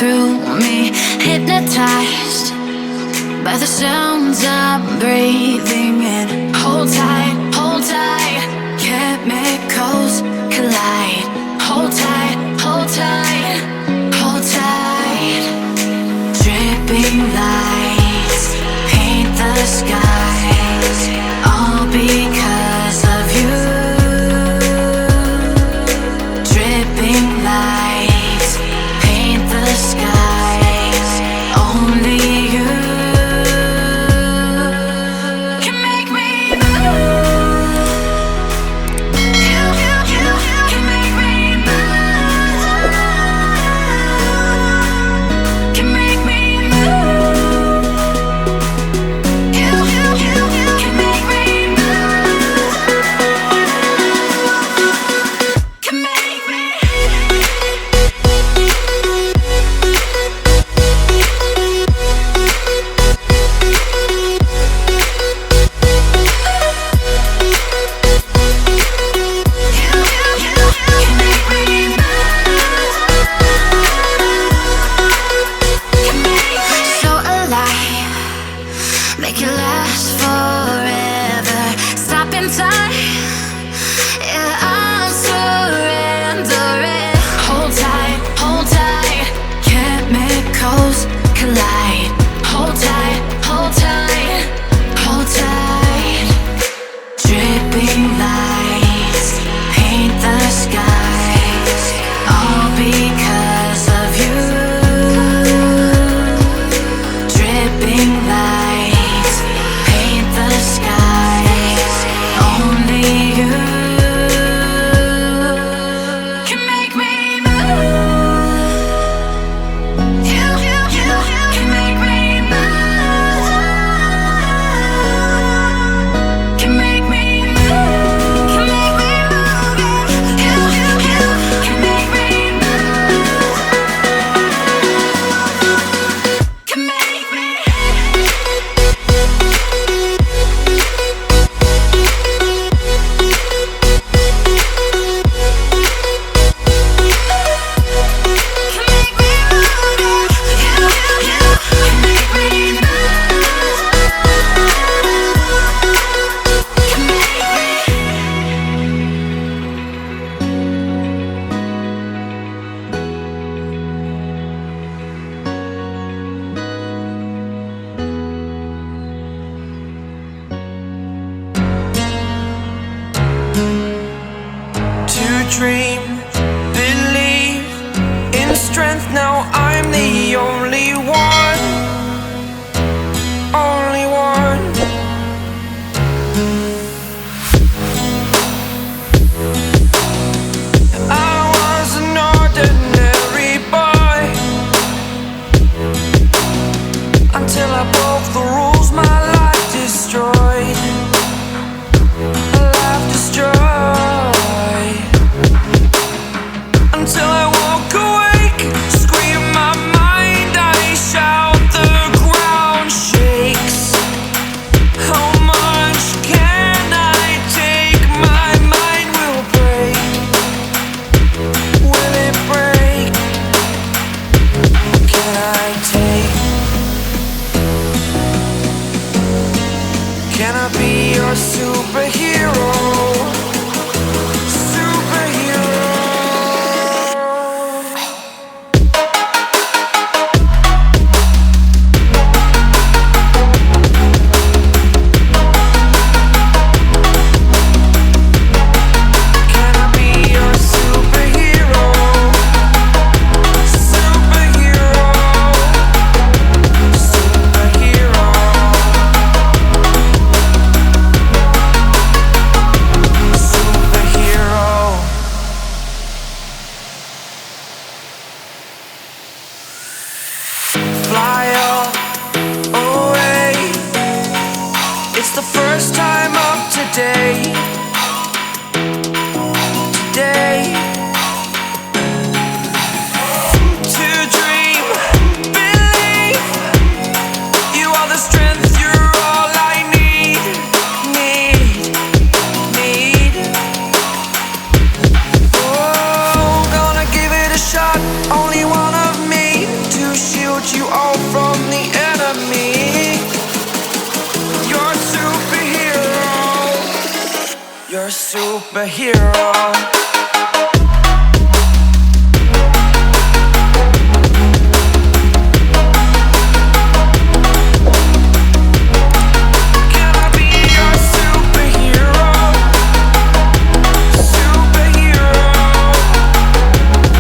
through me, hypnotized by the sounds I'm breathing in. Hold tight, chemicals collide. Hold tight, hold tight, hold tight. Dripping lights paint the skies, all because of you. Dripping lights paint the skies, only you can make me move. You can make me move. Can make me move. You can make me move. Can make me. So alive, make it last forever. Stop in time, yeah, I'm surrendering. Hold tight, chemicals collide. Hold tight, hold tight, hold tight. Dripping lights paint the skies, all because of you. Dripping lights paint the skies, only you can make me move. You can make me move. Can make me move. Can make me move. You can make me move. Can make me. To dream, believe in strength. Now I'm the only one, only one. I was an ordinary boy until I broke the rules. My life destroyed, a life destroyed. Until I walk awake, scream my mind, I shout, the ground shakes. How much can I take? My mind will break. Will it break? What can I take? Can I be your superhero? Superhero. Can I be your superhero? Superhero. Superhero. Superhero. Fly away. It's the first time of today. Today. To dream, believe. You are the strength, you're all I need. Need. Oh, gonna give it a shot. Only one of me to You're a superhero.